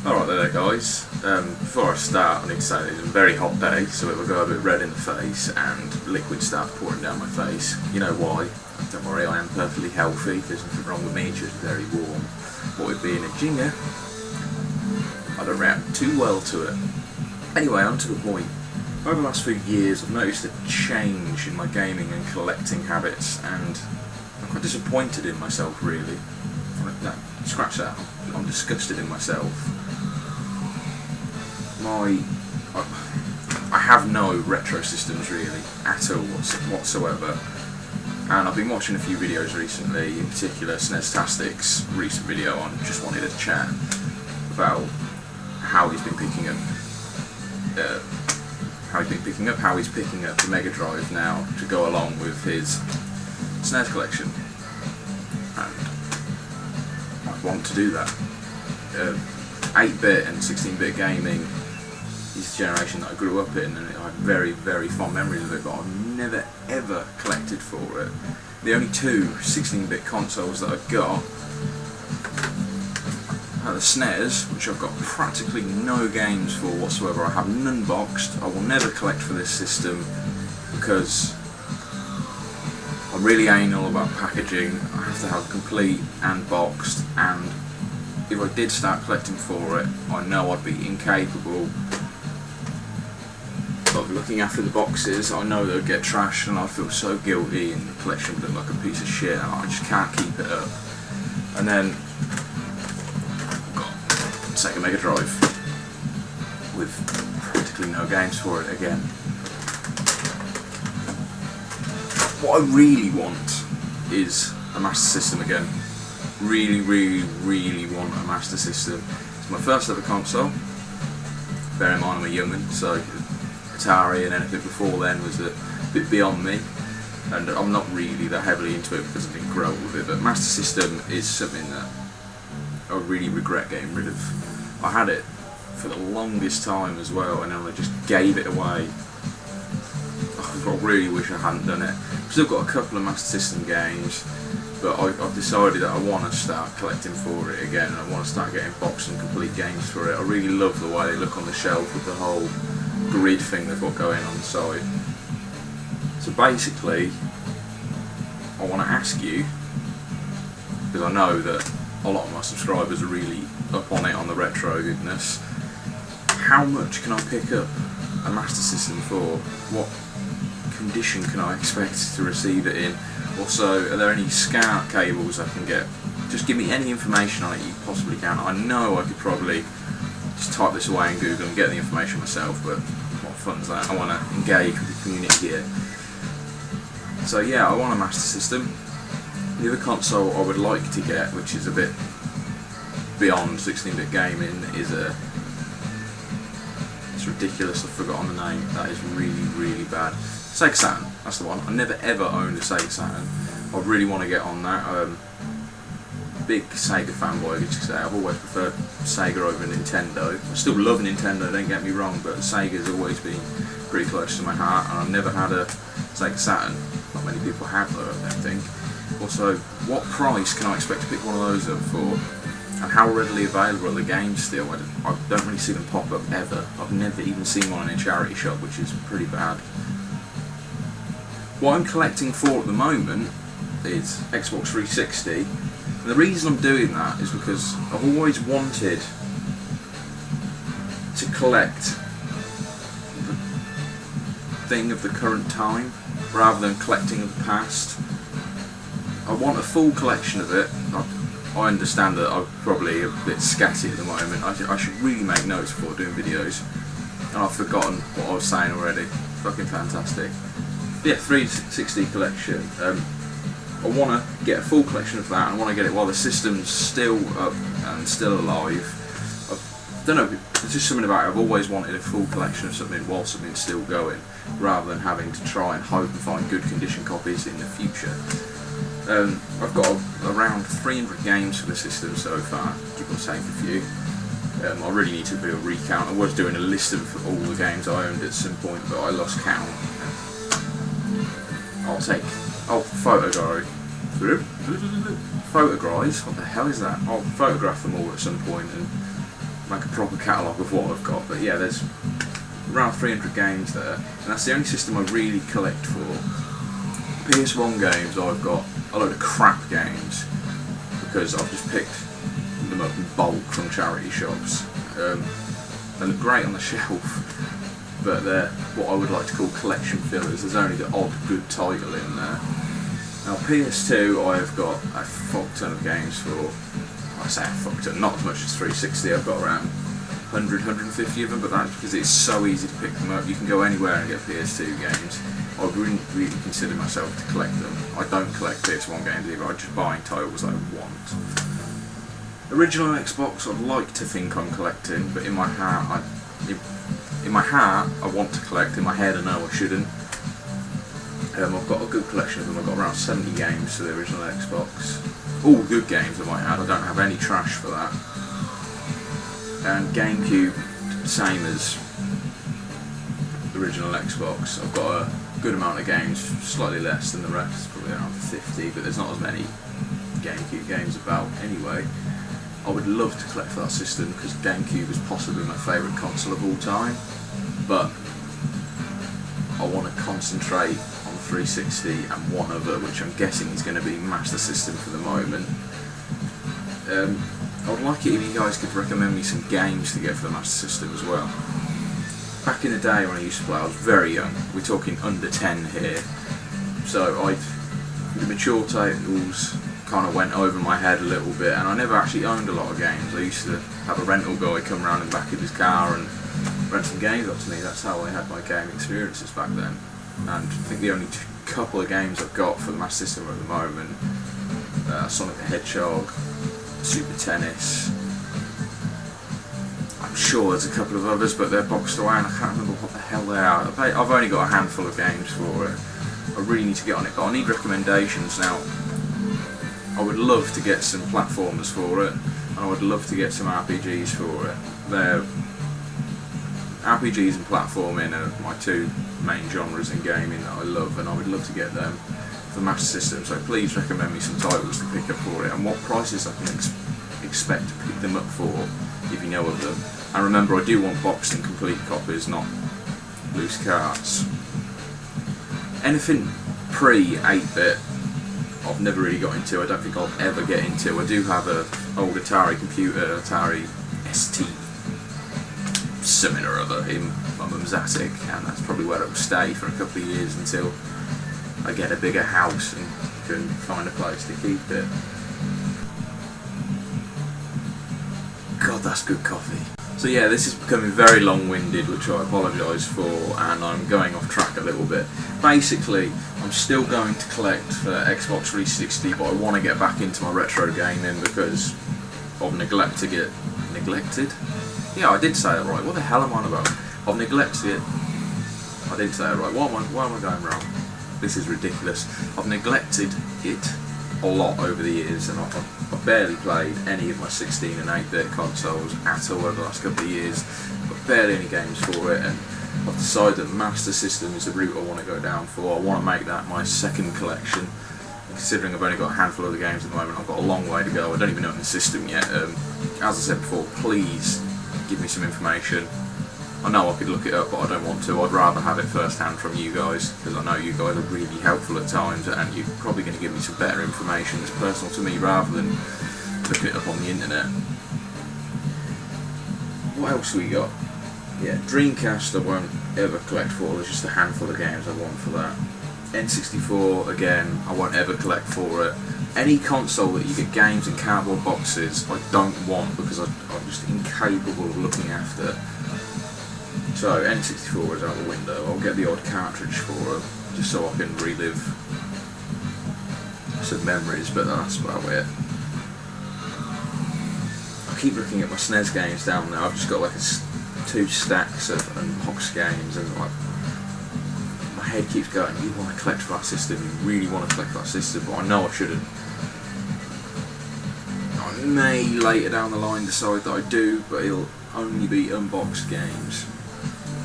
Alright there guys, before I start I need to say it's a very hot day, so it will go a bit red in the face and liquid starts pouring down my face. You know why? Don't worry, I am perfectly healthy, there's nothing wrong with me, it's just very warm. What with being a jinger, I don't react too well to it. Anyway, on to the point. Over the last few years I've noticed a change in my gaming and collecting habits, and I'm quite disappointed in myself really. No, scratch that, I'm disgusted in myself. I have no retro systems really, at all whatsoever. And I've been watching a few videos recently, in particular SNEStastic's recent video on Just Wanted to Chat about how he's been picking up how he's picking up the Mega Drive now to go along with his SNES collection. And I want to do that. 8-bit and 16-bit gaming is the generation that I grew up in, and I have very, very fond memories of it, but I've never ever collected for it. The only two 16-bit consoles that I've got are the SNES, which I've got practically no games for whatsoever. I have none boxed. I will never collect for this system because I'm really anal about packaging. I have to have complete and boxed, and if I did start collecting for it, I know I'd be incapable of looking after the boxes. I know they'll get trashed and I feel so guilty and the collection would look like a piece of shit, and I just can't keep it up. And then I've got Sega Mega Drive with practically no games for it again. What I really want is a Master System again. Really, really, really want a Master System. It's my first ever console. Bear in mind I'm a young'un, so Atari and anything before then was a bit beyond me, and I'm not really that heavily into it because I didn't grow up with it, but Master System is something that I really regret getting rid of. I had it for the longest time as well, and then I just gave it away. I really wish I hadn't done it. I've still got a couple of Master System games, but I've decided that I want to start collecting for it again, and I want to start getting boxed and complete games for it. I really love the way they look on the shelf with the whole grid thing they've got going on the side. So basically, I want to ask you, because I know that a lot of my subscribers are really up on it on the retro goodness, how much can I pick up a Master System for? What condition can I expect to receive it in? Also, are there any SCART cables I can get? Just give me any information on it you possibly can. I know I could probably just type this away in Google and get the information myself, but what fun's that? I want to engage with the community here. So yeah, I want a Master System. The other console I would like to get, which is a bit beyond 16-bit gaming, is it's ridiculous, I've forgotten the name. That is really, really bad. Sega Saturn, that's the one. I never ever owned a Sega Saturn. I really want to get on that. Big Sega fanboy, I guess you could say. I've always preferred Sega over Nintendo. I still love Nintendo, don't get me wrong, but Sega's always been pretty close to my heart, and I've never had a Sega Saturn. Not many people have though, I don't think. Also, what price can I expect to pick one of those up for? And how readily available are the games still? I don't really see them pop up ever. I've never even seen one in a charity shop, which is pretty bad. What I'm collecting for at the moment is Xbox 360. And the reason I'm doing that is because I've always wanted to collect the thing of the current time rather than collecting of the past. I want a full collection of it. I understand that I'm probably a bit scatty at the moment. I should really make notes before doing videos, and I've forgotten what I was saying already. Fucking fantastic. Yeah, 360 collection. I want to get a full collection of that, and I want to get it while the system's still up and still alive. I don't know, there's just something about it. I've always wanted a full collection of something while something's still going, rather than having to try and hope and find good condition copies in the future. I've got around 300 games for the system so far, give or take a few. I really need to do a recount. I was doing a list of all the games I owned at some point, but I lost count. I'll photograph. What the hell is that? I'll photograph them all at some point and make a proper catalogue of what I've got. But yeah, there's around 300 games there, and that's the only system I really collect for. PS1 games, I've got a load of crap games because I've just picked them up in bulk from charity shops. They look great on the shelf, but they're what I would like to call collection fillers. There's only the odd good title in there. Now PS2, I've got a fuck ton of games for. I say a fuck ton, not as much as 360. I've got around 100, 150 of them, but that's because it's so easy to pick them up. You can go anywhere and get PS2 games. I wouldn't really consider myself to collect them. I don't collect PS1 games either. I'm just buying titles I want. Original Xbox, I'd like to think I'm collecting, but in my heart, I want to collect. In my head, I know I shouldn't. I've got a good collection of them. I've got around 70 games for the original Xbox. All good games I might add. I don't have any trash for that. And GameCube, same as the original Xbox. I've got a good amount of games, slightly less than the rest, probably around 50, but there's not as many GameCube games about anyway. I would love to collect for that system because GameCube is possibly my favourite console of all time, but I want to concentrate on 360 and one other, which I'm guessing is going to be MasterSystem for the moment. I would like it if you guys could recommend me some games to get for the MasterSystem as well. Back in the day when I used to play, I was very young. We're talking under 10 here, so the mature titles kind of went over my head a little bit, and I never actually owned a lot of games. I used to have a rental guy come around in the back of his car and rent some games up to me. That's how I had my gaming experiences back then. And I think the only couple of games I've got for the Master System at the moment, Sonic the Hedgehog, Super Tennis. I'm sure there's a couple of others, but they're boxed away and I can't remember what the hell they are. I've only got a handful of games for it. I really need to get on it, but I need recommendations now. I would love to get some platformers for it, and I would love to get some RPGs for it. RPGs and platforming are my two main genres in gaming that I love, and I would love to get them for the Master System. So please recommend me some titles to pick up for it and what prices I can expect to pick them up for, if you know of them. And remember, I do want boxed and complete copies, not loose carts. Anything pre-8-bit I've never really got into. I don't think I'll ever get into. I do have an old Atari computer, Atari ST something or other in my mum's attic, and that's probably where it will stay for a couple of years until I get a bigger house and can find a place to keep it. God, that's good coffee. So yeah, this is becoming very long-winded, which I apologise for, and I'm going off track a little bit. Basically, I'm still going to collect for Xbox 360, but I want to get back into my retro gaming because I've neglected it. Neglected? Yeah, I did say it right. What the hell am I on about? I've neglected it. I didn't say it right. Why am I going wrong? This is ridiculous. I've neglected it a lot over the years, and I've barely played any of my 16 and 8-bit consoles at all over the last couple of years. I've got barely any games for it, and I've decided that Master System is the route I want to go down for. I want to make that my second collection. And considering I've only got a handful of the games at the moment, I've got a long way to go. I don't even own the system yet. As I said before, please give me some information. I know I could look it up, but I don't want to. I'd rather have it first hand from you guys, because I know you guys are really helpful at times, and you're probably going to give me some better information that's personal to me rather than looking it up on the internet. What else we got? Yeah, Dreamcast I won't ever collect for. There's just a handful of games I want for that. N64, again, I won't ever collect for it. Any console that you get games in cardboard boxes, I don't want, because I'm just incapable of looking after. So N64 is out the window. I'll get the odd cartridge for it, just so I can relive some memories, but that's about it. I keep looking at my SNES games down there. I've just got like 2 stacks of unboxed games, and like my head keeps going, you want to collect for that system, you really want to collect for that system, but I know I shouldn't. I may later down the line decide that I do, but it'll only be unboxed games.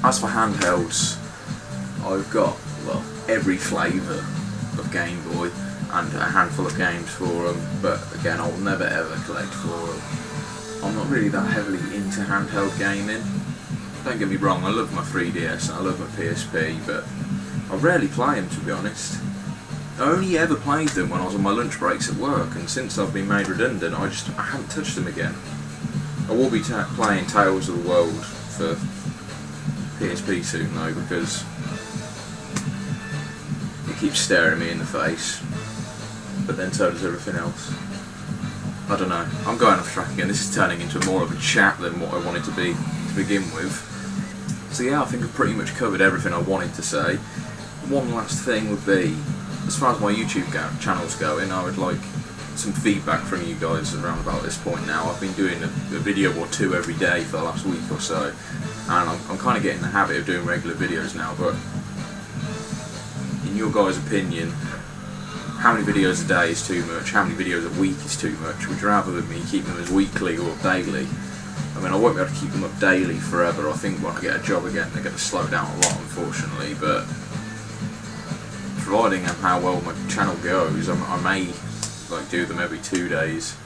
As for handhelds, I've got, well, every flavour of Game Boy and a handful of games for them, but again, I'll never ever collect for them. I'm not really that heavily into handheld gaming. Don't get me wrong, I love my 3DS and I love my PSP, but I rarely play them, to be honest. I only ever played them when I was on my lunch breaks at work, and since I've been made redundant, I haven't touched them again. I will be playing Tales of the World for PSP soon though, because it keeps staring me in the face, but then so does everything else. I don't know, I'm going off track again. This is turning into more of a chat than what I wanted to be to begin with. So yeah, I think I've pretty much covered everything I wanted to say. One last thing would be, as far as my YouTube channel's going, I would like some feedback from you guys around about this point now. I've been doing a video or two every day for the last week or so, and I'm kind of getting the habit of doing regular videos now, but in your guys' opinion, how many videos a day is too much? How many videos a week is too much? Would you rather me keep them as weekly or daily? I mean, I won't be able to keep them up daily forever. I think when I get a job again, they're going to slow down a lot, unfortunately, but providing how well my channel goes, I may like do them every 2 days,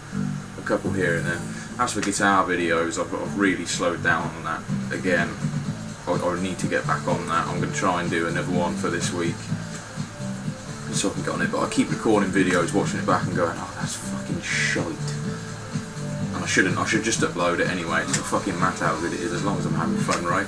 a couple here and there. As for guitar videos, I've really slowed down on that again. I need to get back on that. I'm going to try and do another one for this week, so I can get on it, but I keep recording videos, watching it back and going, oh, that's fucking shite. And I should just upload it anyway. It doesn't fucking matter how good it is, as long as I'm having fun, right?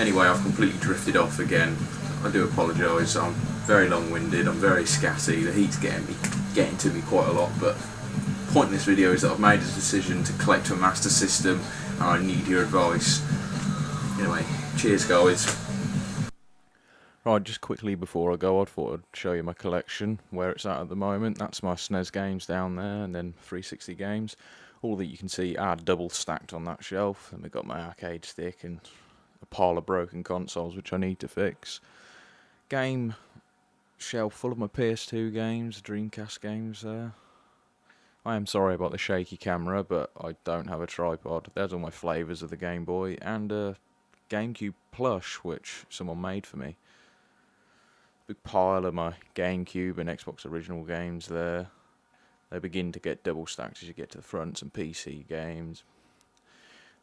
Anyway, I've completely drifted off again. I do apologise. I'm very long-winded, I'm very scatty, the heat's getting to me quite a lot, but the point in this video is that I've made a decision to collect a MasterSystem and I need your advice. Anyway, cheers guys. Right, just quickly before I go, I thought I'd show you my collection, where it's at the moment. That's my SNES games down there, and then 360 games. All that you can see are double stacked on that shelf, and we've got my arcade stick and a pile of broken consoles which I need to fix. Game shelf full of my PS2 games, Dreamcast games there. I am sorry about the shaky camera, but I don't have a tripod. There's all my flavours of the Game Boy, and a GameCube plush which someone made for me. Big pile of my GameCube and Xbox original games there. They begin to get double stacked as you get to the front. Some PC games.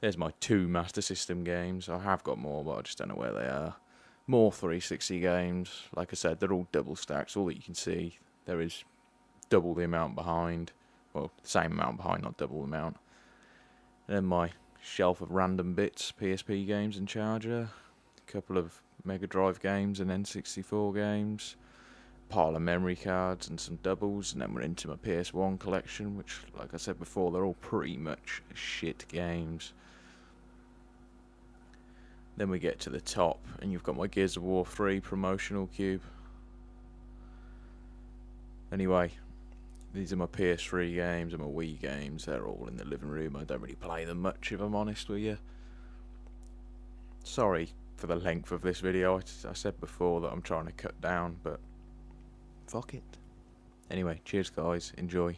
There's my 2 Master System games. I have got more, but I just don't know where they are. More 360 games. Like I said, they're all double stacked. All that you can see, there is double the amount behind. Well, the same amount behind, not double the amount. And then my shelf of random bits, PSP games and charger. A couple of Mega Drive games and N64 games. Pile of memory cards and some doubles. And then we're into my PS1 collection, which, like I said before, they're all pretty much shit games. Then we get to the top, and you've got my Gears of War 3 promotional cube. Anyway, these are my PS3 games and my Wii games. They're all in the living room. I don't really play them much, if I'm honest with you. Sorry for the length of this video. I said before that I'm trying to cut down, but fuck it. Anyway, cheers guys, enjoy.